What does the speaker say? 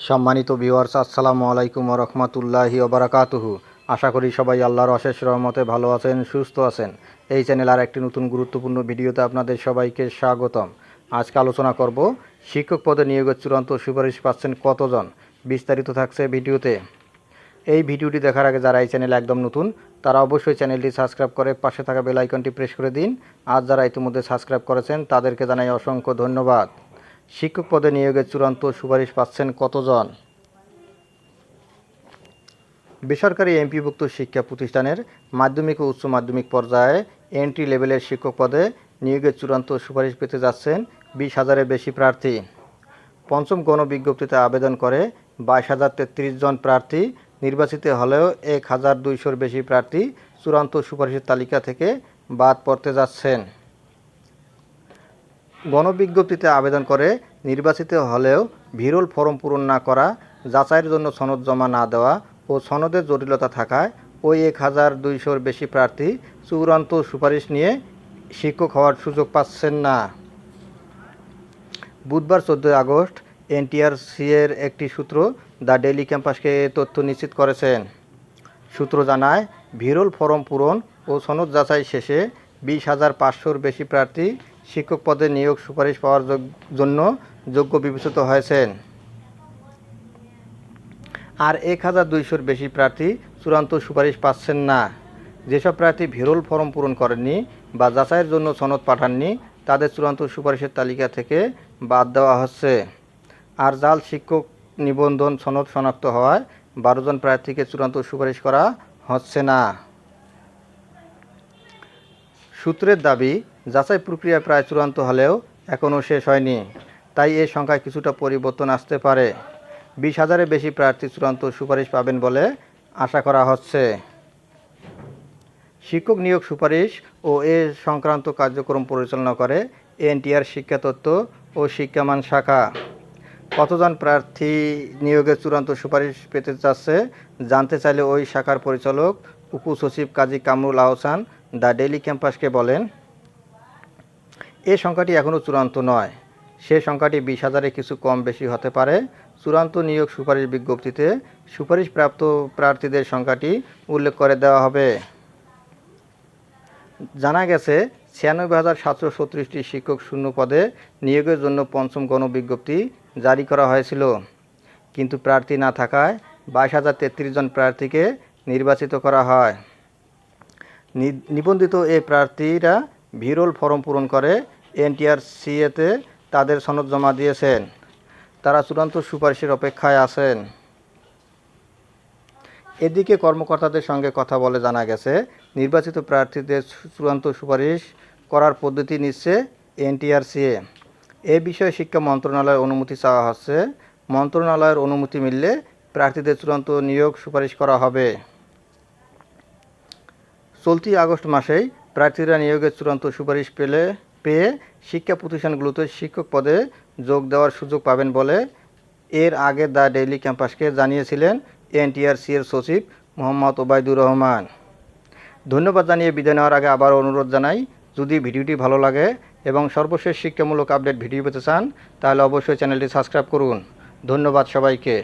সম্মানিত ভিউয়ার্স, আসসালামু আলাইকুম ওয়া রাহমাতুল্লাহি ওয়া বারাকাতুহু। আশা করি সবাই আল্লাহর অশেষ রহমতে ভালো আছেন, সুস্থ আছেন। এই চ্যানেল আর একটি নতুন গুরুত্বপূর্ণ ভিডিওতে আপনাদের সবাইকে স্বাগতম। আজকে আলোচনা করব শিক্ষক পদে নিয়োগের চূড়ান্ত সুপারিশ পাচ্ছেন কতজন। বিস্তারিত থাকছে ভিডিওতে। এই ভিডিওটি দেখার আগে যারা এই চ্যানেলে একদম নতুন তারা অবশ্যই চ্যানেলটি সাবস্ক্রাইব করে পাশে থাকা বেল আইকনটি প্রেস করে দিন। আর যারা ইতিমধ্যে সাবস্ক্রাইব করেছেন তাদেরকে জানাই অসংখ্য ধন্যবাদ। শিক্ষক পদে নিয়োগের চূড়ান্ত সুপারিশ পাচ্ছেন কতজন? বেসরকারি এমপিভুক্ত শিক্ষা প্রতিষ্ঠানের মাধ্যমিক ও উচ্চ মাধ্যমিক পর্যায়ে এন্ট্রি লেভেলের শিক্ষক পদে নিয়োগের চূড়ান্ত সুপারিশ পেতে যাচ্ছেন 20,000-এর বেশি প্রার্থী। পঞ্চম গণবিজ্ঞপ্তিতে আবেদন করে 22,033 জন প্রার্থী নির্বাচিত হলেও 1,200-র বেশি প্রার্থী চূড়ান্ত সুপারিশের তালিকা থেকে বাদ পড়তে যাচ্ছেন। গণবিজ্ঞপ্তিতে আবেদন করে নির্বাচিত হলেও ভিরল ফরম পূরণ না করা, যাচাইয়ের জন্য সনদ জমা না দেওয়া ও সনদের জটিলতা থাকায় ওই 1,200-র বেশি প্রার্থী চূড়ান্ত সুপারিশ নিয়ে শিক্ষক হওয়ার সুযোগ পাচ্ছেন না। বুধবার 14 আগস্ট এনটিআরসি-এর একটি সূত্র দ্য ডেইলি ক্যাম্পাসকে তথ্য নিশ্চিত করেছেন। সূত্র জানায়, ভিরল ফরম পূরণ ও সনদ যাচাই শেষে 20,500-র বেশি প্রার্থী শিক্ষক পদে নিয়োগ সুপারিশ পাওয়ার জন্য যোগ্য বিবেচিত হয়েছেন। আর 1,200-র বেশি প্রার্থী চূড়ান্ত সুপারিশ পাচ্ছেন না। যেসব প্রার্থী ভিরল ফরম পূরণ করেননি বা যাচাইয়ের জন্য সনদ পাঠাননি তাদের চূড়ান্ত সুপারিশের তালিকা থেকে বাদ দেওয়া হচ্ছে। আর জাল শিক্ষক নিবন্ধন সনদ শনাক্ত হওয়ায় 12 জন প্রার্থীকে চূড়ান্ত সুপারিশ করা হচ্ছে না। সূত্রের দাবি, যাচাই প্রক্রিয়া প্রায় চূড়ান্ত হলেও এখনও শেষ হয়নি, তাই এ সংখ্যায় কিছুটা পরিবর্তন আসতে পারে। 20,000-এর বেশি প্রার্থী চূড়ান্ত সুপারিশ পাবেন বলে আশা করা হচ্ছে। শিক্ষক নিয়োগ সুপারিশ ও এ সংক্রান্ত কার্যক্রম পরিচালনা করে এনটিআর শিক্ষা তত্ত্ব ও শিক্ষামান শাখা। কতজন প্রার্থী নিয়োগের চূড়ান্ত সুপারিশ পেতে চাচ্ছে জানতে চাইলে ওই শাখার পরিচালক উপসচিব কাজী কামরুল আহসান দ্য ডেইলি ক্যাম্পাসকে বলেন, এ সংখ্যাটি এখনও চূড়ান্ত নয়। সে সংখ্যাটি 20,000-এ কিছু কম বেশি হতে পারে। চূড়ান্ত নিয়োগ সুপারিশ বিজ্ঞপ্তিতে সুপারিশপ্রাপ্ত প্রার্থীদের সংখ্যাটি উল্লেখ করে দেওয়া হবে। জানা গেছে, 96,736টি শিক্ষক শূন্য পদে নিয়োগের জন্য পঞ্চম গণবিজ্ঞপ্তি জারি করা হয়েছিল, কিন্তু প্রার্থী না থাকায় 22,033 জন প্রার্থীকে নির্বাচিত করা হয়। নিবন্ধিত এ প্রার্থীরা ভিরল ফরম পূরণ করে এনটিআরসিএতে তাদের সনদ জমা দিয়েছেন। তারা চূড়ান্ত সুপারিশের অপেক্ষায় আছেন। এদিকে কর্মকর্তাদের সঙ্গে কথা বলে জানা গেছে, নির্বাচিত প্রার্থীদের চূড়ান্ত সুপারিশ করার পদ্ধতি নিচ্ছে এনটিআরসিএ। এ বিষয়ে শিক্ষা মন্ত্রণালয়ের অনুমতি চাওয়া হচ্ছে। মন্ত্রণালয়ের অনুমতি মিললে প্রার্থীদের চূড়ান্ত নিয়োগ সুপারিশ করা হবে। চলতি আগস্ট মাসেই প্রার্থীরা নিয়োগের চূড়ান্ত সুপারিশ পেয়ে শিক্ষা প্রতিষ্ঠানগুলোতে শিক্ষক পদে যোগ দেওয়ার সুযোগ পাবেন বলে এর আগে দ্য ডেইলি ক্যাম্পাসকে জানিয়েছিলেন এনটিআরসি-এর সচিব মোহাম্মদ ওবায়দুর রহমান। ধন্যবাদ জানিয়ে বিদায় নেওয়ার আগে আবার অনুরোধ জানাই, যদি ভিডিওটি ভালো লাগে এবং সর্বশেষ শিক্ষামূলক আপডেট ভিডিও পেতে চান তাহলে অবশ্যই চ্যানেলটি সাবস্ক্রাইব করুন। ধন্যবাদ সবাইকে।